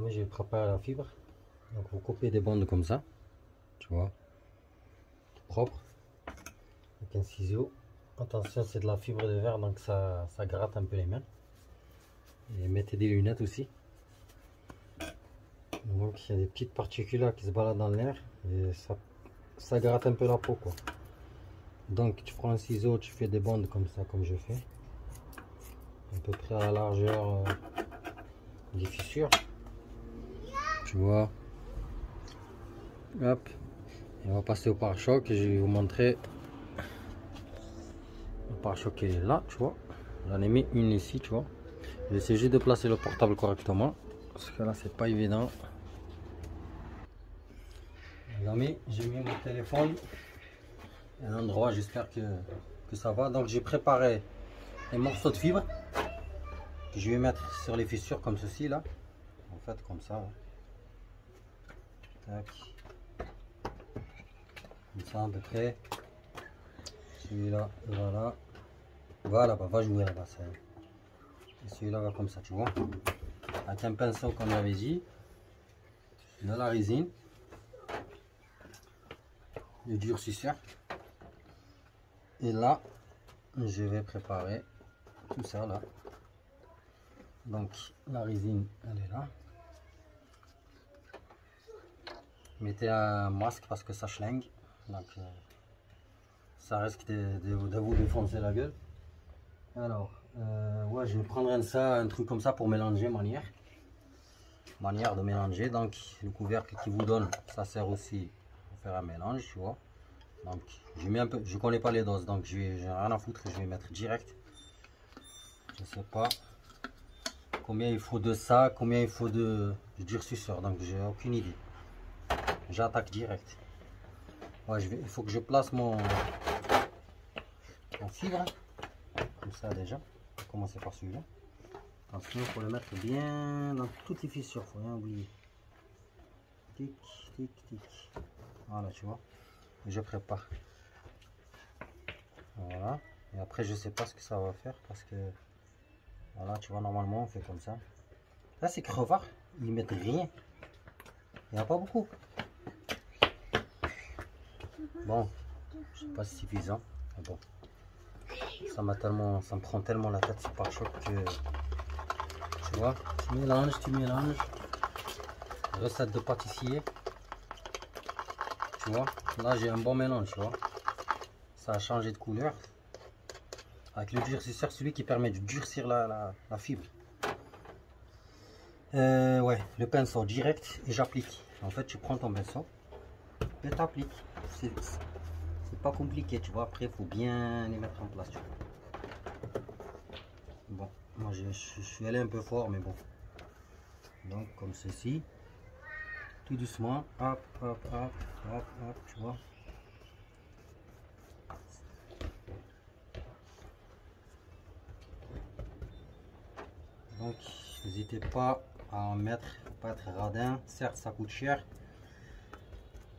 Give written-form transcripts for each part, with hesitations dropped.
mais j'ai préparé la fibre. Donc vous coupez des bandes comme ça, tu vois, propre, avec un ciseau. Attention, c'est de la fibre de verre, donc ça gratte un peu les mains. Et mettez des lunettes aussi. Donc il y a des petites particules là qui se baladent dans l'air et ça gratte un peu la peau, quoi. Donc tu prends un ciseau, tu fais des bandes comme ça, comme je fais, à peu près à la largeur des fissures, tu vois. Hop, et on va passer au pare-choc et je vais vous montrer. Le pare-choc est là, tu vois. J'en ai mis une ici, tu vois. J'essaie juste de placer le portable correctement parce que là c'est pas évident. Les amis, j'ai mis mon téléphone à un endroit, j'espère que ça va. Donc j'ai préparé les morceaux de fibre que je vais mettre sur les fissures comme ceci là. En fait comme ça. Tac. Comme ça à peu près. Celui-là, voilà. Voilà, bah, va jouer là-bas. Et celui-là va comme ça, tu vois. Avec un pinceau comme j'avais dit. De la résine. Le durcisseur. Et là, je vais préparer tout ça là. Donc la résine, elle est là. Mettez un masque parce que ça schlingue. Donc ça risque de vous défoncer la gueule. Alors, ouais, je vais prendre un truc comme ça pour mélanger, manière de mélanger. Donc le couvercle qui vous donne, ça sert aussi pour faire un mélange, tu vois. Donc je mets un peu, je connais pas les doses, donc j'ai rien à foutre, je vais mettre direct. Je sais pas combien il faut de ça, combien il faut de durcisseur, donc j'ai aucune idée. J'attaque direct. Ouais, il faut que je place mon fibre comme ça déjà. On va commencer par celui-là. Attention, il faut le mettre bien dans toutes les fissures, faut rien oublier. Tic, tic, tic. Voilà, tu vois. Je prépare. Voilà. Et après, je sais pas ce que ça va faire parce que voilà, tu vois, normalement on fait comme ça. Là, c'est crevard, ils mettent rien. Il n'y en a pas beaucoup. Bon, je sais pas si c'est suffisant. Mais bon, ça me prend tellement la tête ce pare-choc que tu vois, tu mélanges. Recette de pâtissier. Tu vois, là j'ai un bon mélange, tu vois. Ça a changé de couleur. Avec le durcisseur, celui qui permet de durcir la fibre. Ouais, le pinceau direct et j'applique. En fait, tu prends ton pinceau et t'appliques. C'est pas compliqué, tu vois. Après, il faut bien les mettre en place. Tu vois. Bon, moi je suis allé un peu fort, mais bon. Donc, comme ceci, tout doucement, hop, hop, hop, hop, hop, tu vois. Donc, n'hésitez pas à en mettre, faut pas être radin. Certes, ça coûte cher.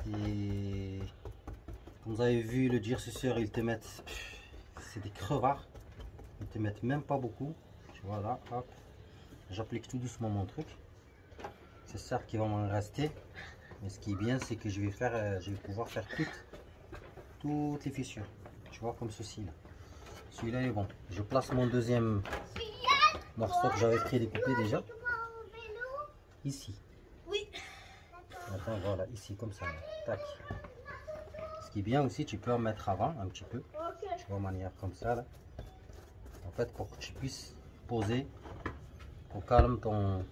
Et comme vous avez vu, le durcisseur, ils te mettent, c'est des crevards. Ils te mettent même pas beaucoup. Tu vois là, hop. J'applique tout doucement mon truc. C'est certes qu'il va m'en rester. Mais ce qui est bien, c'est que je vais pouvoir faire toutes les fissures. Tu vois, comme ceci là. Celui-là est bon. Je place mon deuxième morceau que j'avais pris découpé déjà. Ici. Oui. Attends, voilà, ici, comme ça. Là. Tac. Ce qui est bien aussi, tu peux en mettre avant un petit peu. Tu vois, manière comme ça. Là. En fait, pour que tu puisses poser au calme ton...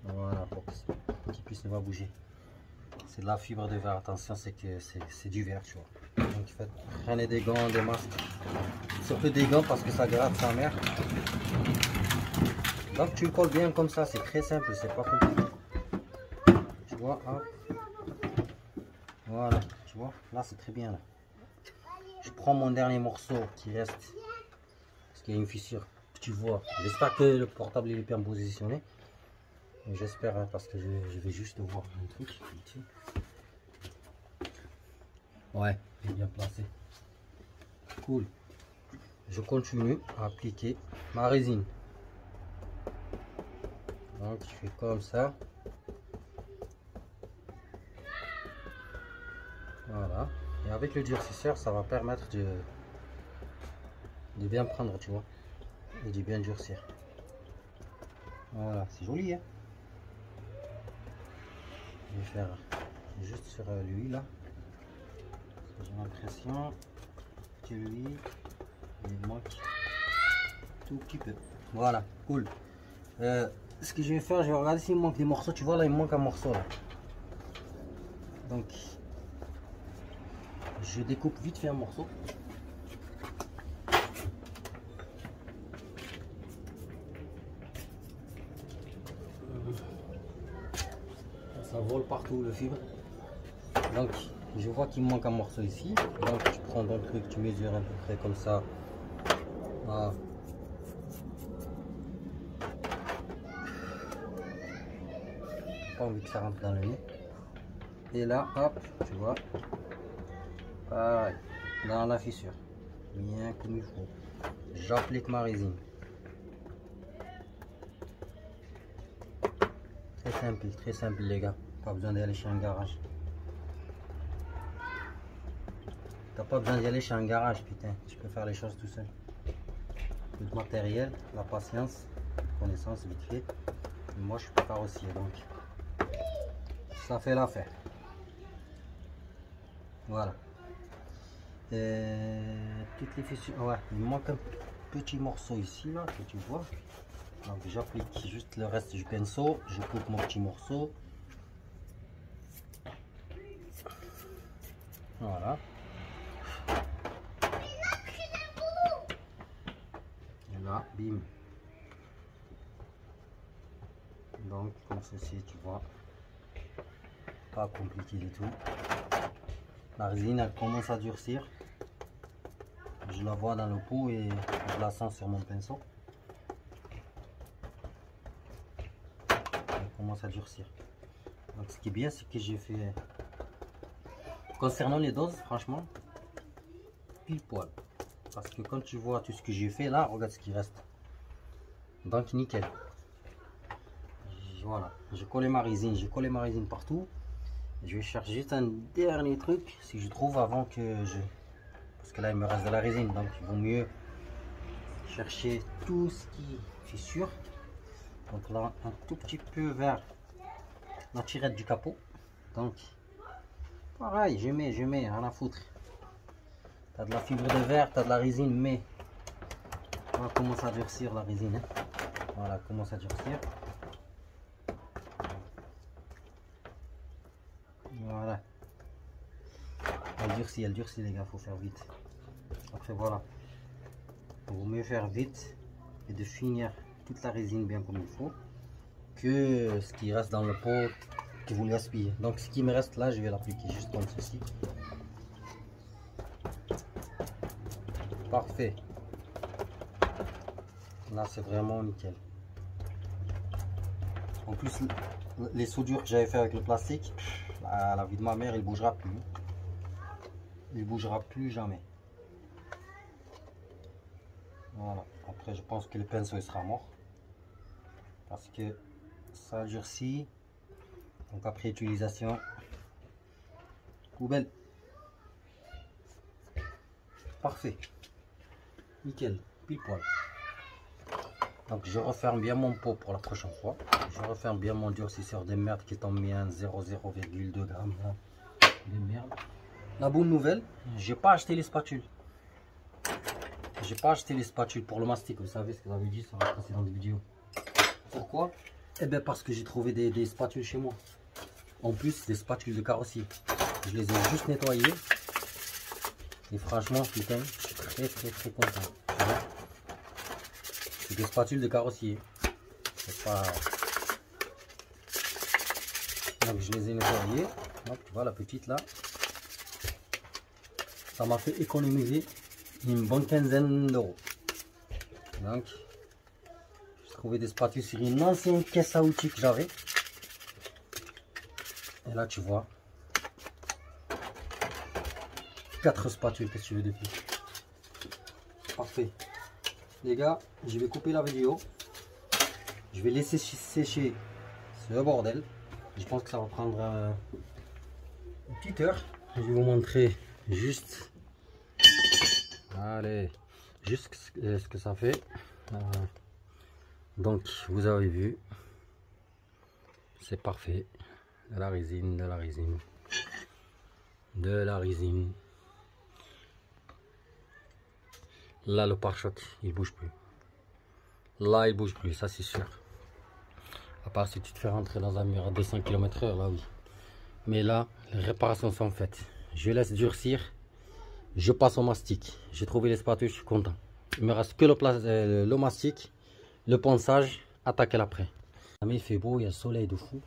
Voilà, pour que tu puisses ne pas bouger. C'est de la fibre de verre. Attention, c'est que c'est du verre, tu vois. Donc, prenez des gants, des masques. Surtout des gants parce que ça gratte sa mère. Donc, tu le colles bien comme ça. C'est très simple, c'est pas compliqué. Tu vois, hop. Voilà, tu vois. Là, c'est très bien. Là. Je prends mon dernier morceau qui reste. Parce qu'il y a une fissure. Tu vois. J'espère que le portable il est bien positionné. J'espère hein, parce que je vais juste voir un truc ici. Ouais, il est bien placé. Cool. Je continue à appliquer ma résine. Donc je fais comme ça. Voilà. Et avec le durcisseur, ça va permettre de bien prendre, tu vois, et de bien durcir. Voilà, c'est joli, hein. Je vais faire juste sur lui là. J'ai l'impression que lui, il manque tout petit peu. Voilà, cool. Ce que je vais faire, je vais regarder s'il manque des morceaux. Tu vois là, il manque un morceau là. Donc, je découpe vite fait un morceau. Ça vole partout le fibre. Donc, je vois qu'il manque un morceau ici. Donc, tu prends ton truc, tu mesures à peu près comme ça. Voilà. Pas envie que ça rentre dans le nez. Et là, hop, tu vois, pareil, dans la fissure, bien comme il faut. J'applique ma résine. Très simple les gars. Pas besoin d'aller chez un garage. T'as pas besoin d'y aller chez un garage, putain. Tu peux faire les choses tout seul. Le matériel, la patience, la connaissance vite fait. Et moi je suis carrossier donc ça fait l'affaire. Voilà. Toutes les fissures. Ouais, il manque un petit morceau ici là que tu vois. Donc j'applique juste le reste du pinceau. Je coupe mon petit morceau. Voilà. Et là, bim. Donc comme ceci, tu vois. Pas compliqué du tout. La résine elle commence à durcir. Je la vois dans le pot et je la sens sur mon pinceau. Elle commence à durcir. Donc ce qui est bien, c'est que j'ai fait, concernant les doses, franchement, pile poil. Parce que quand tu vois tout ce que j'ai fait là, regarde ce qui reste. Donc nickel. Voilà, j'ai collé ma résine partout. Je vais chercher juste un dernier truc si je trouve avant que je... Parce que là il me reste de la résine, donc il vaut mieux chercher tout ce qui est fissure. Donc là un tout petit peu vers la tirette du capot. Donc pareil, je mets rien à foutre. T'as de la fibre de verre, t'as de la résine, mais on va commencer à durcir la résine. Hein. Voilà, commence à durcir. Voilà. Elle durcit les gars, faut faire vite. Après voilà. Il vaut mieux faire vite et de finir toute la résine bien comme il faut que ce qui reste dans le pot que vous gaspillez. Donc ce qui me reste là, je vais l'appliquer juste comme ceci. Parfait. Là c'est vraiment nickel. En plus les soudures que j'avais fait avec le plastique, à la vie de ma mère, il bougera plus. Il bougera plus jamais. Voilà. Après je pense que le pinceau il sera mort. Parce que ça durcit. Donc après utilisation, poubelle. Parfait. Nickel. Pile poil. Donc je referme bien mon pot pour la prochaine fois. Je referme bien mon durcisseur de merde qui est en bien 0,2 g de merde. La bonne nouvelle, j'ai pas acheté les spatules. J'ai pas acheté les spatules pour le mastic. Vous savez ce que j'avais dit sur la précédente vidéo. Pourquoi? Eh bien parce que j'ai trouvé des spatules chez moi. En plus des spatules de carrossier. Je les ai juste nettoyées. Et franchement, putain, je suis très content. C'est des spatules de carrossier. C'est pas... Donc je les ai nettoyées. Hop, tu vois la petite là. Ça m'a fait économiser une bonne quinzaine d'euros. Donc j'ai trouvé des spatules sur une ancienne caisse à outils que j'avais. Et là tu vois 4 spatules, qu'est-ce que tu veux de plus. Parfait. Les gars, je vais couper la vidéo. Je vais laisser sécher ce bordel. Je pense que ça va prendre une petite heure. Je vais vous montrer juste, allez, juste ce que ça fait. Donc vous avez vu, c'est parfait. De la résine, de la résine, de la résine. Là le pare-choc il bouge plus. Là il bouge plus, ça c'est sûr. À part si tu te fais rentrer dans un mur à 200 km/h, là oui. Mais là, les réparations sont faites. Je laisse durcir. Je passe au mastic. J'ai trouvé les spatules, je suis content. Il me reste que le mastic, le ponçage, attaquer l'après. Il fait beau, il y a le soleil de fou.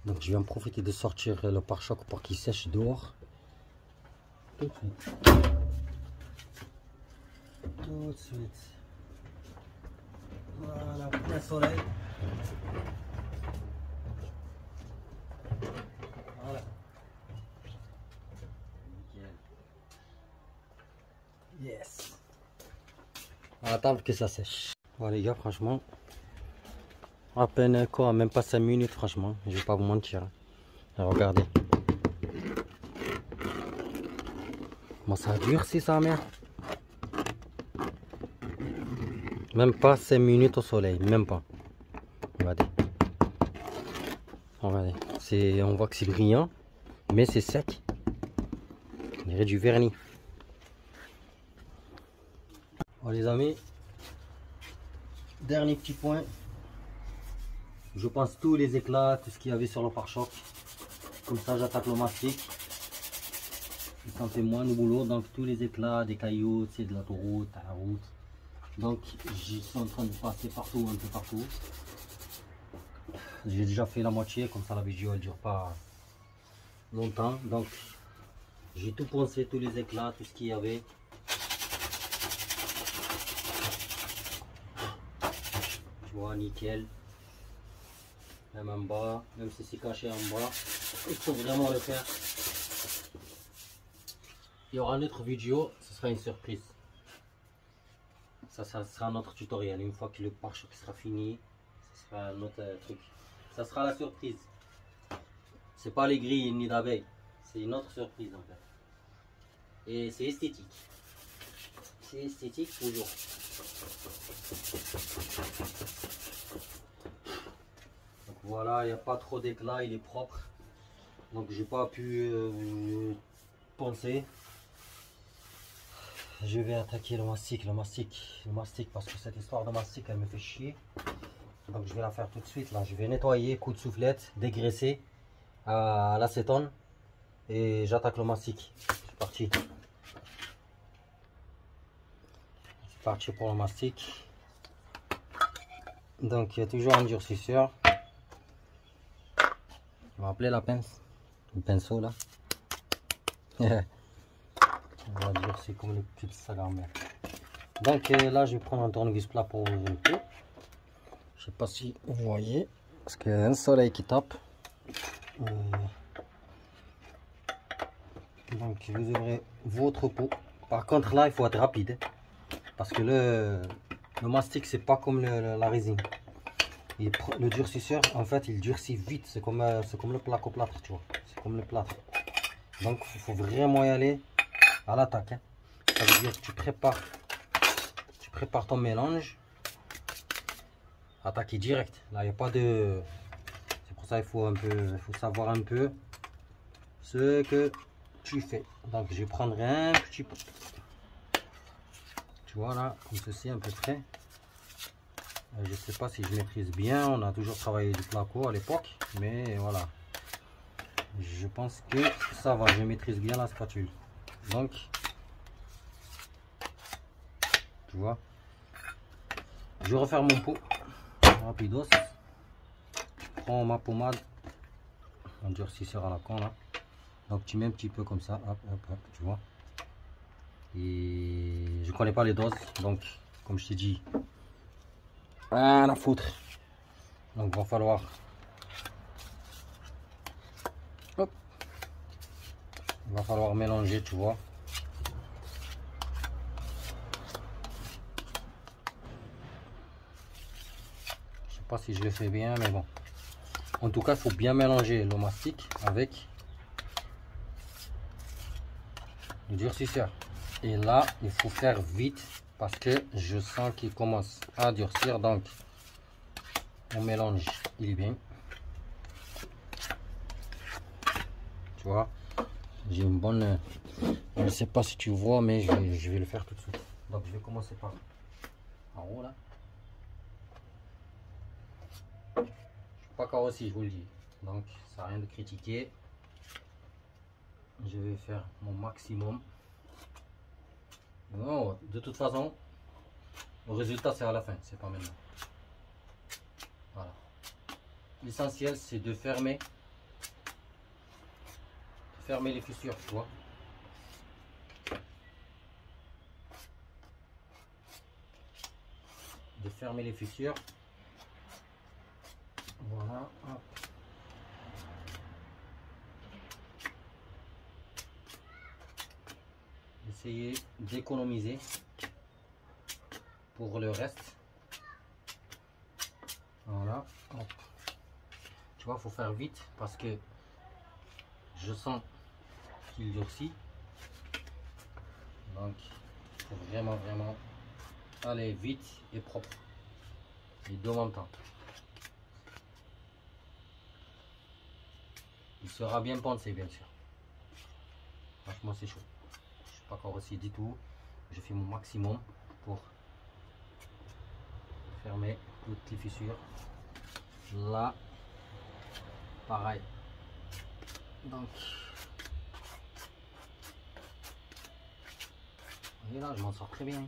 Donc je vais en profiter de sortir le pare-choc pour qu'il sèche dehors. Tout de suite. Tout de suite. Voilà, plein soleil. Voilà. Nickel. Yes. On va attendre que ça sèche. Voilà les gars, franchement, à peine quoi, même pas 5 minutes, franchement, je vais pas vous mentir. Regardez. Comment ça dure si ça merde. Même pas 5 minutes au soleil, même pas. Regardez. Regardez. On voit que c'est brillant, mais c'est sec. On dirait du vernis. Bon les amis, dernier petit point. Je passe tous les éclats, tout ce qu'il y avait sur le pare-choc. Comme ça j'attaque le mastic. Ça fait moins de boulot, donc tous les éclats, des cailloux, c'est de l'autoroute, à la route. Donc je suis en train de passer partout, un peu partout. J'ai déjà fait la moitié, comme ça la vidéo elle dure pas longtemps. Donc j'ai tout poncé, tous les éclats, tout ce qu'il y avait. Tu vois, nickel. Même en bas, même si c'est caché en bas, il faut vraiment le faire. Il y aura une autre vidéo, ce sera une surprise. Ça sera un autre tutoriel. Une fois que le pare-choc sera fini, ce sera un autre truc. Ça sera la surprise. C'est pas les grilles ni d'abeilles, c'est une autre surprise en fait. Et c'est esthétique. C'est esthétique toujours. Donc voilà, il n'y a pas trop d'éclat, il est propre. Donc j'ai pas pu poncer. Je vais attaquer le mastic, parce que cette histoire de mastic elle me fait chier. Donc je vais la faire tout de suite là. Je vais nettoyer, coup de soufflette, dégraisser à l'acétone et j'attaque le mastic. C'est parti. C'est parti pour le mastic. Donc il y a toujours un durcisseur. On va appeler la pince, le pinceau là. On va dire c'est comme le petit de sa grand-mère. Donc là je vais prendre un tournevis plat pour ouvrir le tout. Je sais pas si vous voyez, parce qu'il y a un soleil qui tape. Donc vous ouvrez votre pot. Par contre là il faut être rapide, parce que le mastic c'est pas comme la résine. Le durcisseur en fait il durcit vite, c'est comme le placo-plâtre, tu vois. C'est comme le plâtre. Donc il faut vraiment y aller à l'attaque. Hein. Ça veut dire que tu prépares ton mélange. Attaquer direct. Là, il n'y a pas de... C'est pour ça qu'il faut savoir un peu ce que tu fais. Donc, je prendrai un petit peu. Tu vois là, comme ceci à peu près. Je ne sais pas si je maîtrise bien. On a toujours travaillé du placo à l'époque. Mais voilà. Je pense que ça va. Je maîtrise bien la spatule. Donc, tu vois. Je referme mon pot. Rapidos. Je prends ma pommade. Un durcisseur à la con là. Donc tu mets un petit peu comme ça. Hop, hop, hop, tu vois. Et je connais pas les doses. Donc, comme je t'ai dit, rien à foutre. Donc il va falloir. Hop. Il va falloir mélanger, tu vois. sais pas si je le fais bien, mais bon. En tout cas, il faut bien mélanger le mastic avec le durcisseur. Et là, il faut faire vite parce que je sens qu'il commence à durcir. Donc, on mélange, il est bien. Tu vois, j'ai une bonne... Je ne sais pas si tu vois, mais je vais le faire tout de suite. Donc, je vais commencer par en haut là. Je ne suis pas carrossier, je vous le dis. Donc, ça n'a rien de critiquer. Je vais faire mon maximum. Non, de toute façon, le résultat c'est à la fin, c'est pas maintenant. Voilà. L'essentiel c'est de fermer les fissures, tu vois. De fermer les fissures. Voilà. Hop. Essayez d'économiser pour le reste. Voilà. Hop. Tu vois, faut faire vite parce que je sens qu'il durcit. Donc, il faut vraiment aller vite et propre. Les deux en même temps. Il sera bien pensé, bien sûr. Franchement, c'est chaud. Je suis pas encore aussi du tout. Je fais mon maximum pour fermer toutes les fissures. Là, pareil. Donc, et là, je m'en sors très bien.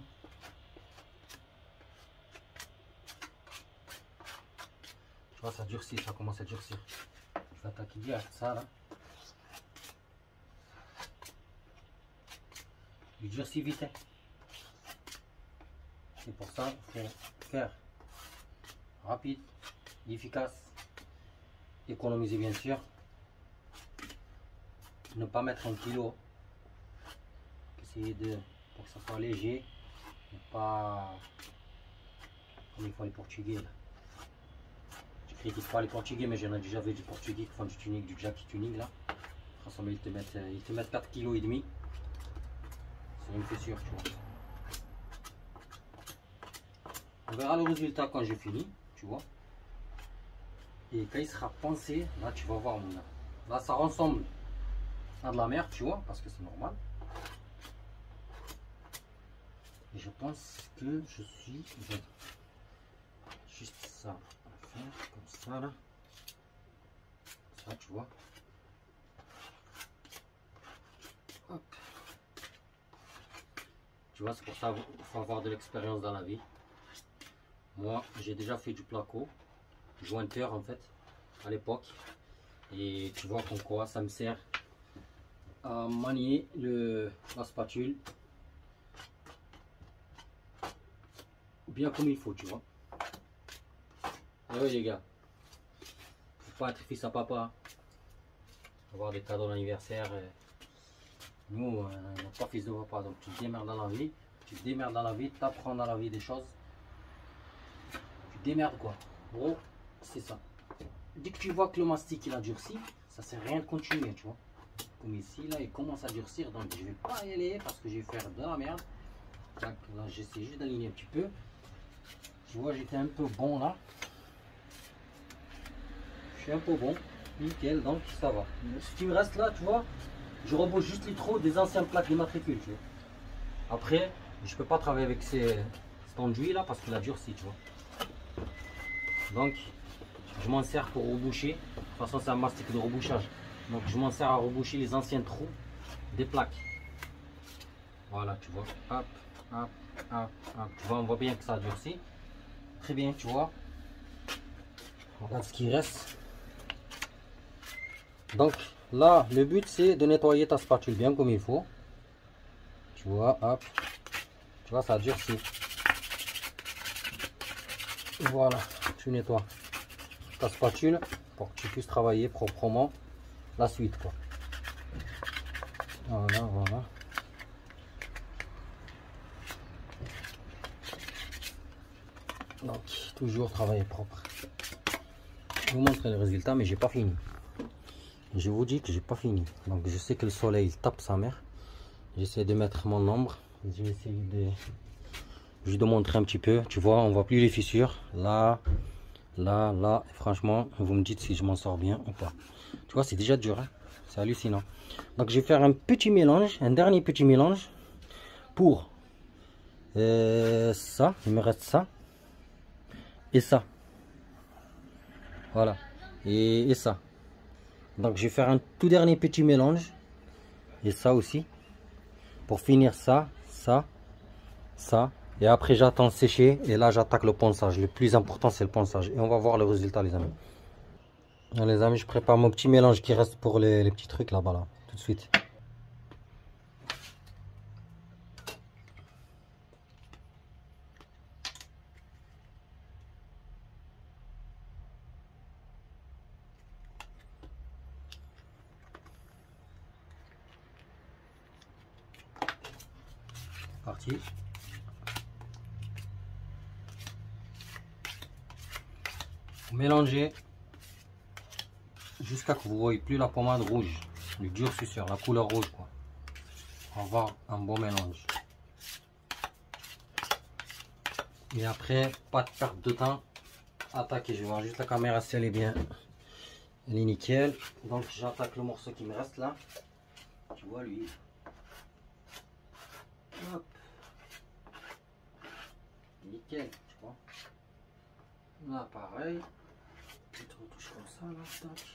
Tu vois, ça durcit, ça commence à durcir. Je vais attaquer direct ça là. Il durcit vite. Hein. C'est pour ça qu'il faut faire rapide, efficace, économiser bien sûr. Ne pas mettre un kilo. Essayer de pour que ça soit léger. Ne pas comme il faut les Portugais là. Je critique pas les Portugais, mais j'en ai déjà vu du Portugais qui font du tuning, du jack tuning là. Ensemble, ils te mettent 4 kg et demi. C'est une fissure, tu vois. On verra le résultat quand j'ai fini, tu vois. Et quand il sera pensé, là tu vas voir mon gars. Là ça ressemble à de la merde, tu vois, parce que c'est normal. Et je pense que je suis bon. Juste ça à faire, comme ça là. Ça, tu vois. Hop. Tu vois, c'est pour ça qu'il faut avoir de l'expérience dans la vie. Moi, j'ai déjà fait du placo, jointeur en fait, à l'époque. Et tu vois comme quoi ça me sert à manier la spatule bien comme il faut, tu vois. Et oui les gars, faut pas être fils à papa, avoir des cadeaux d'anniversaire. Nous, on n'est pas fils de papa, donc tu te démerdes dans la vie. Tu te démerdes dans la vie, tu apprends dans la vie des choses. Tu te démerdes quoi. Gros, c'est ça. Dès que tu vois que le mastic il a durci, ça sert à rien de continuer, tu vois. Comme ici, là, il commence à durcir, donc je vais pas y aller parce que je vais faire de la merde. Donc, là, j'essaie juste d'aligner un petit peu. Tu vois, j'étais un peu bon là. Je suis un peu bon, nickel, donc ça va. Ce qui me reste là, tu vois, je rebouche juste les trous des anciennes plaques de matricule, tu vois. Après, je peux pas travailler avec cet enduit là parce qu'il a durci, tu vois. Donc, je m'en sers pour reboucher. De toute façon, c'est un mastic de rebouchage. Donc, je m'en sers à reboucher les anciens trous des plaques. Voilà, tu vois. Hop, hop, hop, hop. Tu vois, on voit bien que ça a durci. Très bien, tu vois. Regarde ce qui reste. Donc, là, le but, c'est de nettoyer ta spatule bien comme il faut. Tu vois, hop. Tu vois, ça a durci. Voilà, tu nettoies ta spatule pour que tu puisses travailler proprement la suite, quoi. Voilà, voilà. Donc, toujours travailler propre. vous montrer le résultat, mais j'ai pas fini. Je vous dis que j'ai pas fini. Donc je sais que le soleil il tape sa mère. J'essaie de mettre mon ombre. Je vais essayer de juste de montrer un petit peu. Tu vois, on voit plus les fissures. Là, là, là. Et franchement, vous me dites si je m'en sors bien ou pas. Tu vois, c'est déjà dur. Hein, c'est hallucinant. Donc je vais faire un petit mélange, un dernier petit mélange pour ça. Il me reste ça et ça. Voilà. Et ça. Donc je vais faire un tout dernier petit mélange. Et ça aussi. Pour finir ça, ça, ça. Et après j'attends sécher. Et là j'attaque le ponçage. Le plus important c'est le ponçage. Et on va voir le résultat les amis. Alors, les amis, je prépare mon petit mélange qui reste pour les petits trucs là-bas là. Tout de suite. Parti. Mélangez jusqu'à ce que vous ne voyez plus la pommade rouge, le durcisseur, la couleur rouge quoi. On va avoir un bon mélange. Et après, pas de perte de temps, attaquer. Je vais voir juste la caméra si elle est bien, elle est nickel. Donc j'attaque le morceau qui me reste là. Tu vois lui. Hop. Nickel, tu vois. Là pareil. Petite retouche comme ça là. Tac.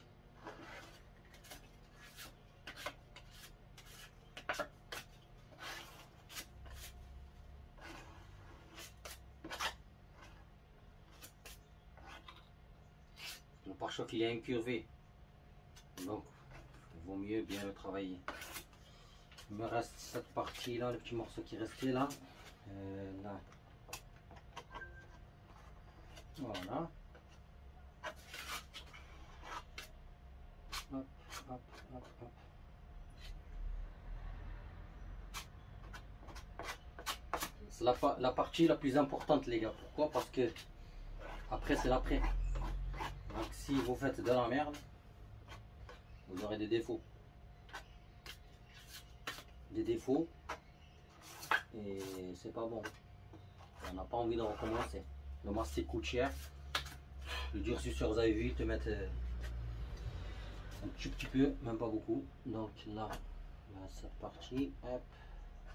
Le pare-choc il est incurvé, donc il vaut mieux bien le travailler. Il me reste cette partie là, le petit morceau qui restait là. Là. Voilà. Hop, hop, hop, hop. C'est la partie la plus importante les gars. Pourquoi? Parce que après c'est l'après. Donc si vous faites de la merde, vous aurez des défauts. Des défauts. Et c'est pas bon. On n'a pas envie de recommencer. Le mastic coûte cher. Le durcisseur, vous avez vu, te mettre un petit peu, même pas beaucoup. Donc là, cette partie, hop,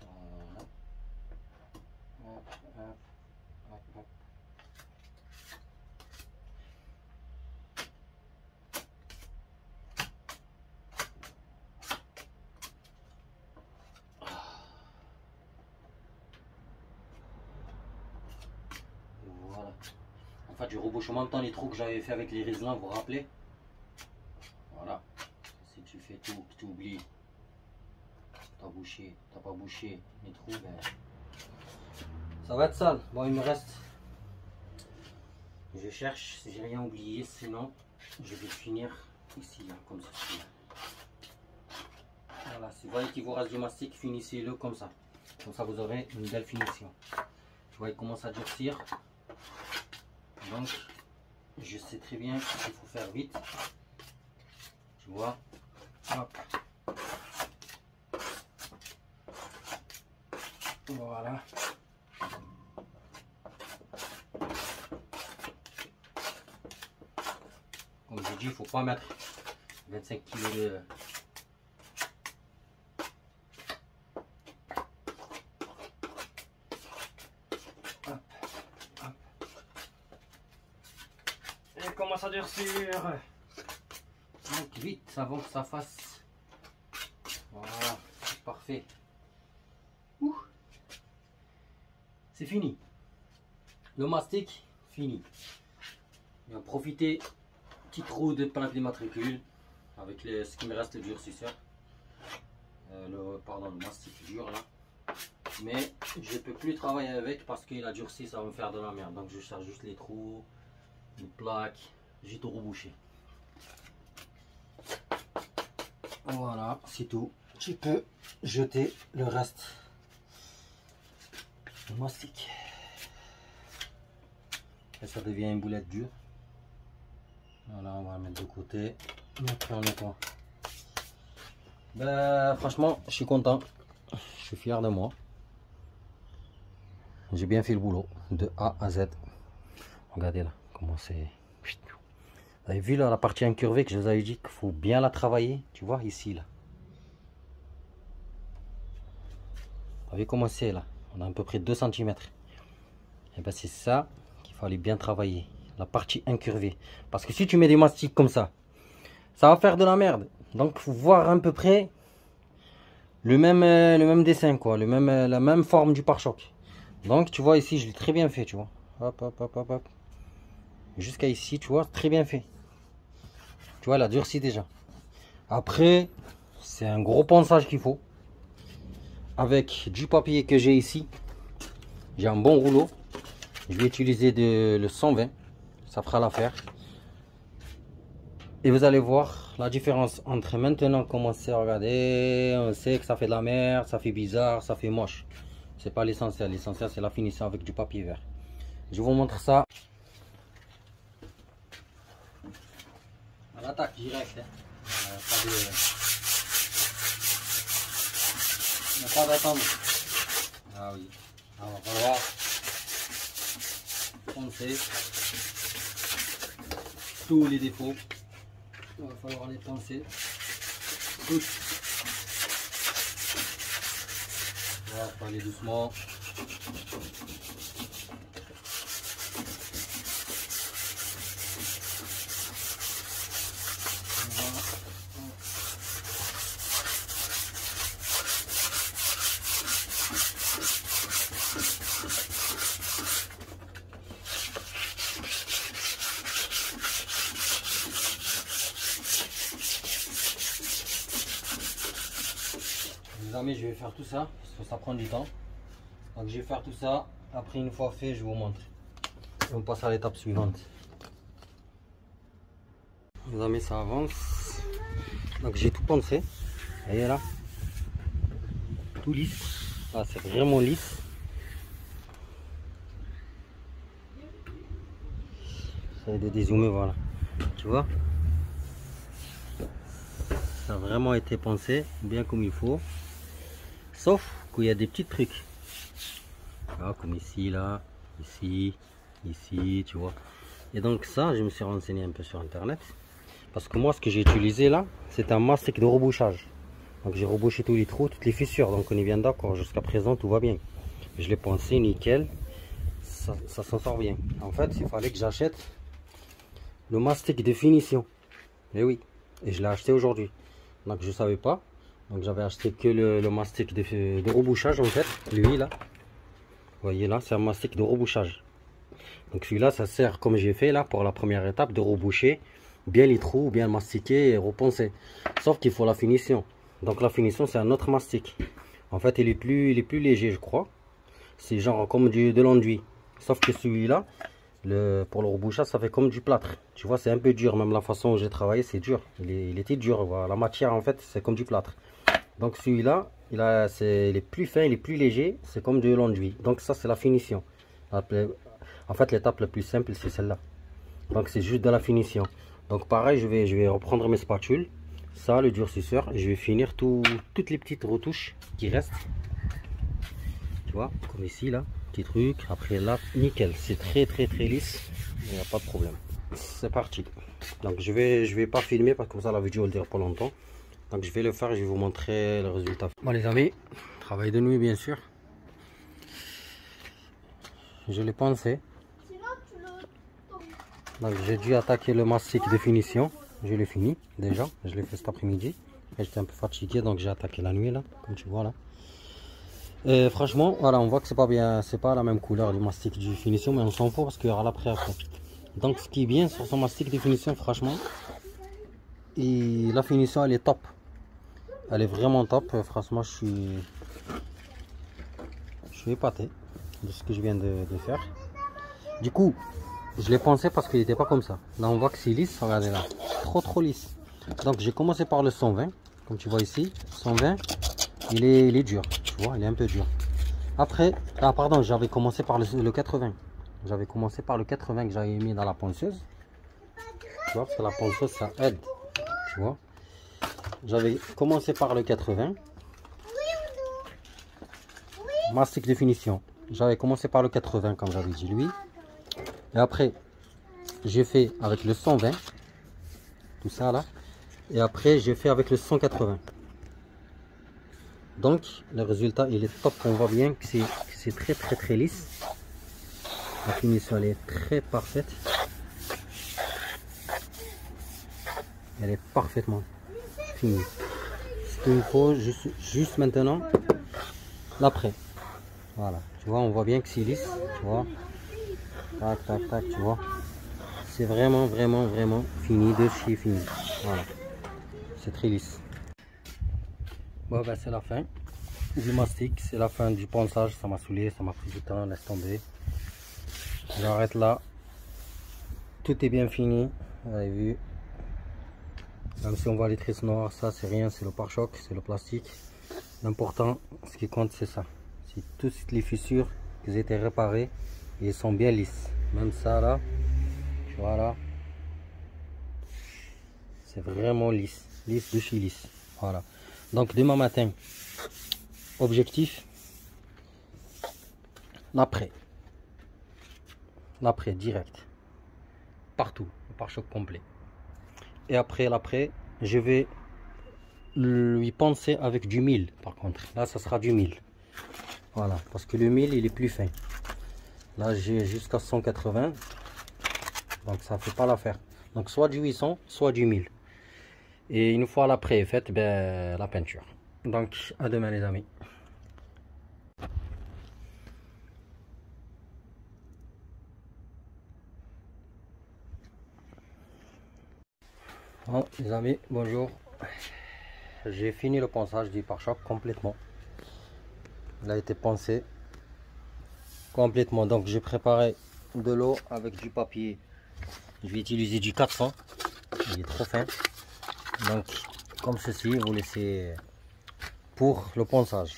voilà. Hop, hop, hop, hop. Voilà. En fait, je rebouche en même temps les trous que j'avais fait avec les riselins, vous vous rappelez? Voilà. Si tu fais tout, que tu oublies, t'as bouché, t'as pas bouché les trous, ben, ça va être sale. Bon, il me reste. Je cherche si j'ai rien oublié, sinon je vais finir ici, là, comme ça. Voilà, si vous voyez qu'il vous reste du mastic, finissez-le comme ça. Comme ça, vous aurez une belle finition. Vous voyez comment ça durcir. Donc, je sais très bien qu'il faut faire vite. Tu vois. Hop. Voilà. Comme je dis, il ne faut pas mettre 25 kg de... Hop, hop. Et commence à durcir. Donc vite avant que ça fasse. Voilà, parfait. C'est fini. Le mastic, fini. Bien profiter. Petit trou de plaque d'immatricule avec ce qui me reste le durcisseur. Pardon, le mastic dur là. Mais je peux plus travailler avec parce qu'il a durci, ça va me faire de la merde. Donc je charge juste les trous, les plaques, j'ai tout rebouché. Voilà, c'est tout. Tu peux jeter le reste du mastic. Et ça devient une boulette dure. Voilà, on va la mettre de côté. Et après on nettoie. Ben, franchement, je suis content. Je suis fier de moi. J'ai bien fait le boulot de A à Z. Regardez là, comment c'est. Vous avez vu là la partie incurvée que je vous avais dit qu'il faut bien la travailler. Tu vois ici là. Vous avez comment c'est là. On a à peu près 2 cm. Et ben c'est ça qu'il fallait bien travailler. La partie incurvée. Parce que si tu mets des mastiques comme ça va faire de la merde. Donc il faut voir à peu près le même dessin quoi. La même forme du pare-choc. Donc tu vois ici je l'ai très bien fait tu vois. Hop hop hop hop hop. Jusqu'à ici tu vois très bien fait. Tu vois, elle a durci déjà. Après, c'est un gros ponçage qu'il faut. Avec du papier que j'ai ici. J'ai un bon rouleau. Je vais utiliser le 120. Ça fera l'affaire. Et vous allez voir la différence entre maintenant commencer à regarder. On sait que ça fait de la merde, ça fait bizarre, ça fait moche. C'est pas l'essentiel. L'essentiel, c'est la finition avec du papier vert. Je vous montre ça. On attaque direct. Il n'y a pas d'attendre. Ah oui. Alors, on va falloir poncer tous les défauts. Il va falloir les poncer tous. On va aller doucement. Les amis, je vais faire tout ça parce que ça prend du temps. Donc je vais faire tout ça. Après, une fois fait, je vous montre. Et on passe à l'étape suivante. Les amis, ça avance. Donc j'ai tout poncé. Vous voyez là, tout lisse. Ah, c'est vraiment lisse. Ça a dézoomé, voilà. Tu vois, ça a vraiment été poncé bien comme il faut. Sauf qu'il y a des petits trucs. Ah, comme ici, là, ici, ici, tu vois. Et donc ça, je me suis renseigné un peu sur internet. Parce que moi, ce que j'ai utilisé là, c'est un mastic de rebouchage. Donc j'ai rebouché tous les trous, toutes les fissures. Donc on est bien d'accord, jusqu'à présent tout va bien. Je l'ai poncé nickel. Ça s'en sort bien. En fait, il fallait que j'achète le mastic de finition. Et oui, et je l'ai acheté aujourd'hui. Donc je savais pas. Donc j'avais acheté que le mastic de rebouchage en fait. Lui là. Vous voyez là, c'est un mastic de rebouchage. Donc celui-là, ça sert comme j'ai fait là pour la première étape de reboucher bien les trous, bien mastiquer et reponcer. Sauf qu'il faut la finition. Donc la finition, c'est un autre mastic. En fait, il est plus léger, je crois. C'est genre comme de l'enduit. Sauf que celui-là, pour le rebouchage, ça fait comme du plâtre. Tu vois, c'est un peu dur. Même la façon où j'ai travaillé, c'est dur. Il était dur. Voilà. La matière, en fait, c'est comme du plâtre. Donc celui-là, il est plus fin, il est plus léger. C'est comme de l'enduit. Donc ça, c'est la finition. En fait, l'étape la plus simple, c'est celle-là. Donc c'est juste de la finition. Donc pareil, je vais reprendre mes spatules. Ça, le durcisseur. Et je vais finir toutes les petites retouches qui restent. Tu vois, comme ici, là. Petit truc. Après là, nickel. C'est très lisse. Il n'y a pas de problème. C'est parti. Donc je vais pas filmer parce que comme ça la vidéo elle dure pas longtemps. Donc je vais le faire et je vais vous montrer le résultat. Bon les amis, travail de nuit bien sûr. Je l'ai pensé. Donc j'ai dû attaquer le mastic de finition. Je l'ai fini déjà. Je l'ai fait cet après-midi. J'étais un peu fatigué donc j'ai attaqué la nuit là, comme tu vois là. Et franchement, voilà, on voit que c'est pas bien, c'est pas la même couleur du mastic de finition, mais on s'en fout parce qu'il y aura l'après après. Donc ce qui est bien sur son mastic de finition, franchement, et la finition elle est top. Elle est vraiment top. Franchement, je suis épaté de ce que je viens de faire. Du coup, je l'ai pensé parce qu'il n'était pas comme ça. Là, on voit que c'est lisse. Regardez là, trop lisse. Donc, j'ai commencé par le 120, comme tu vois ici. 120, il est dur. Tu vois, il est un peu dur. Après, ah pardon, j'avais commencé par le 80. J'avais commencé par le 80 que j'avais mis dans la ponceuse. vois, parce que la ponceuse, ça aide, tu vois. J'avais commencé par le 80. Mastic de finition. J'avais commencé par le 80, comme j'avais dit lui. Et après, j'ai fait avec le 120. Tout ça là. Et après, j'ai fait avec le 180. Donc, le résultat, il est top. On voit bien que c'est très lisse. La finition, elle est très parfaite. Elle est parfaitement finie. Ce qu'il me faut juste maintenant, l'après. Voilà. Tu vois, on voit bien que c'est lisse. Tu vois. Tac, tac, tac, tu vois. C'est vraiment fini de chez fini. Voilà. C'est très lisse. Bon, ben, c'est la fin du mastic. C'est la fin du ponçage. Ça m'a saoulé. Ça m'a pris du temps. Laisse tomber. J'arrête là. Tout est bien fini. Vous avez vu. Même si on voit les tresses noires, ça c'est rien. C'est le pare-choc. C'est le plastique. L'important, ce qui compte, c'est ça. C'est toutes les fissures qui ont été réparées. Et elles sont bien lisses. Même ça là. Voilà. C'est vraiment lisse. Lisse de chez lisse. Voilà. Donc demain matin, objectif, l'après. L'après, direct. Partout. Le pare-choc complet. Et après l'après, je vais lui poncer avec du 1000 par contre. Là, ça sera du 1000. Voilà. Parce que le 1000, il est plus fin. Là, j'ai jusqu'à 180. Donc ça fait pas l'affaire. Donc soit du 800, soit du 1000. Et une fois l'après est faite, ben, la peinture. Donc à demain les amis. Bon les amis, bonjour. J'ai fini le ponçage du pare-choc complètement. Il a été poncé complètement. Donc j'ai préparé de l'eau avec du papier. Je vais utiliser du 400. Il est trop fin. Donc comme ceci, vous laissez pour le ponçage.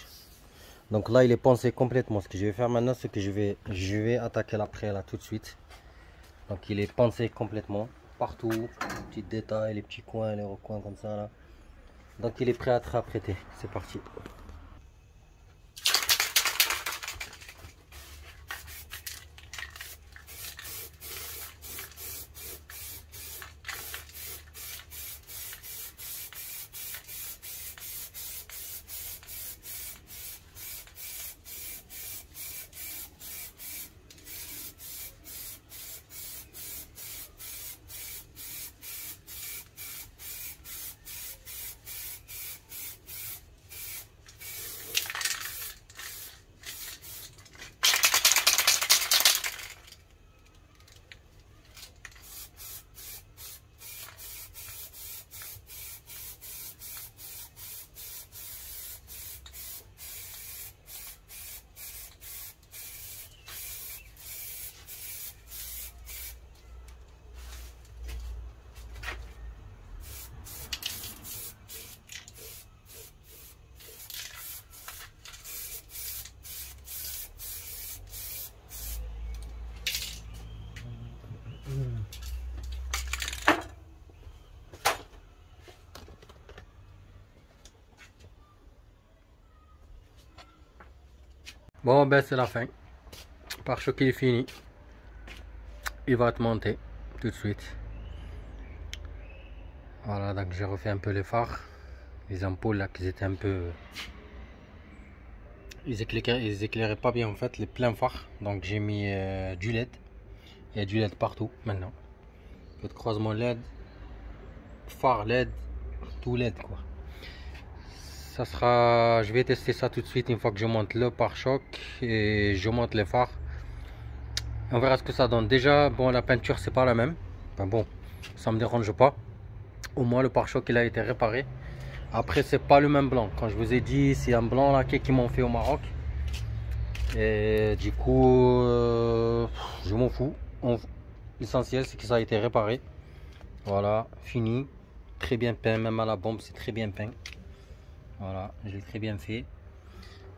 Donc là il est poncé complètement. Ce que je vais faire maintenant, c'est que je vais attaquer l'après là tout de suite. Donc il est poncé complètement partout, les petits détails, les petits coins, les recoins comme ça là. Donc il est prêt à être apprêté. C'est parti. Bon ben c'est la fin. Pare-choc est fini. Il va être monté tout de suite. Voilà, donc j'ai refait un peu les phares. Les ampoules là qui étaient un peu... Ils éclairaient pas bien en fait, les pleins phares. Donc j'ai mis du LED. Il y a du LED partout maintenant. Le croisement LED, phare LED, tout LED quoi. Ça sera, je vais tester ça tout de suite une fois que je monte le pare-choc et je monte les phares. On verra ce que ça donne. Déjà, bon, la peinture c'est pas la même. Enfin bon, ça me dérange pas. Au moins le pare-choc il a été réparé. Après c'est pas le même blanc. Quand je vous ai dit, c'est un blanc là qu'ils m'ont fait au Maroc. Et du coup, je m'en fous. L'essentiel c'est que ça a été réparé. Voilà, fini. Très bien peint, même à la bombe c'est très bien peint. Voilà, je l'ai très bien fait.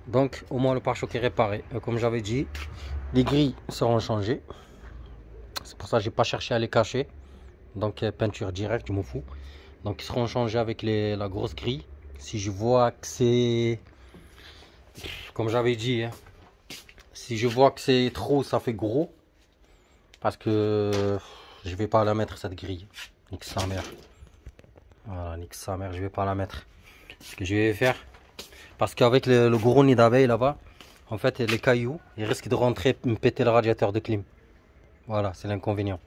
Donc au moins le pare-choc est réparé. Comme j'avais dit, les grilles seront changées. C'est pour ça que j'ai pas cherché à les cacher. Donc peinture directe, je m'en fous. Donc ils seront changés avec la grosse grille. Si je vois que c'est, comme j'avais dit, hein, si je vois que c'est trop, ça fait gros, parce que je vais pas la mettre cette grille. Nique sa mère. Voilà, nique sa mère, je vais pas la mettre. Ce que je vais faire, parce qu'avec le gros nid d'abeille là-bas, en fait les cailloux, ils risquent de rentrer, me péter le radiateur de clim. Voilà, c'est l'inconvénient.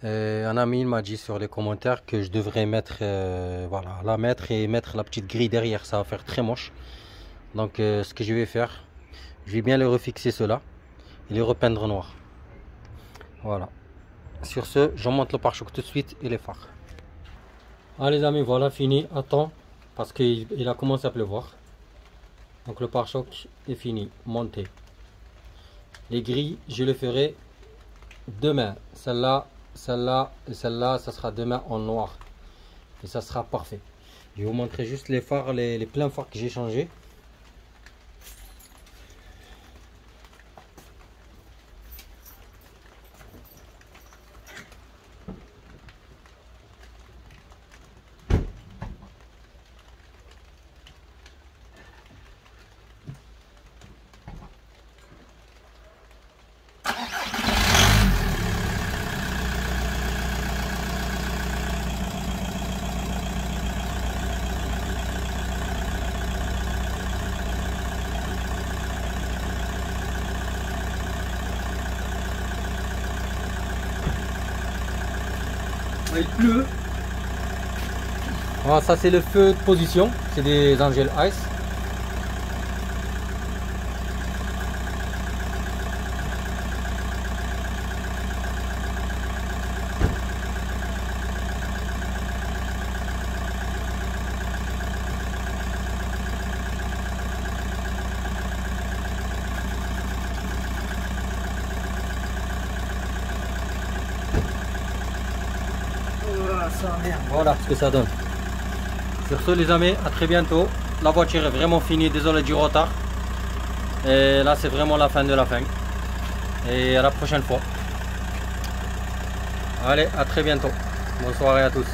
Un ami m'a dit sur les commentaires que je devrais mettre, voilà, la mettre et mettre la petite grille derrière, ça va faire très moche. Donc ce que je vais faire, je vais bien les refixer cela et les repeindre noir. Voilà. Sur ce, je monte le pare-choc tout de suite et les phares. Allez les amis, voilà fini. Attends, parce qu'il a commencé à pleuvoir. Donc le pare-choc est fini, monté. Les grilles, je les ferai demain. Celle-là, celle-là et celle-là, ça sera demain en noir. Et ça sera parfait. Je vais vous montrer juste les phares, les pleins phares que j'ai changés. Il pleut. Voilà, ça c'est le feu de position, c'est des Angel Ice. Voilà ce que ça donne. Sur ce les amis, à très bientôt. La voiture est vraiment finie, désolé du retard. Et là c'est vraiment la fin de la fin. Et à la prochaine fois. Allez, à très bientôt. Bonne soirée à tous.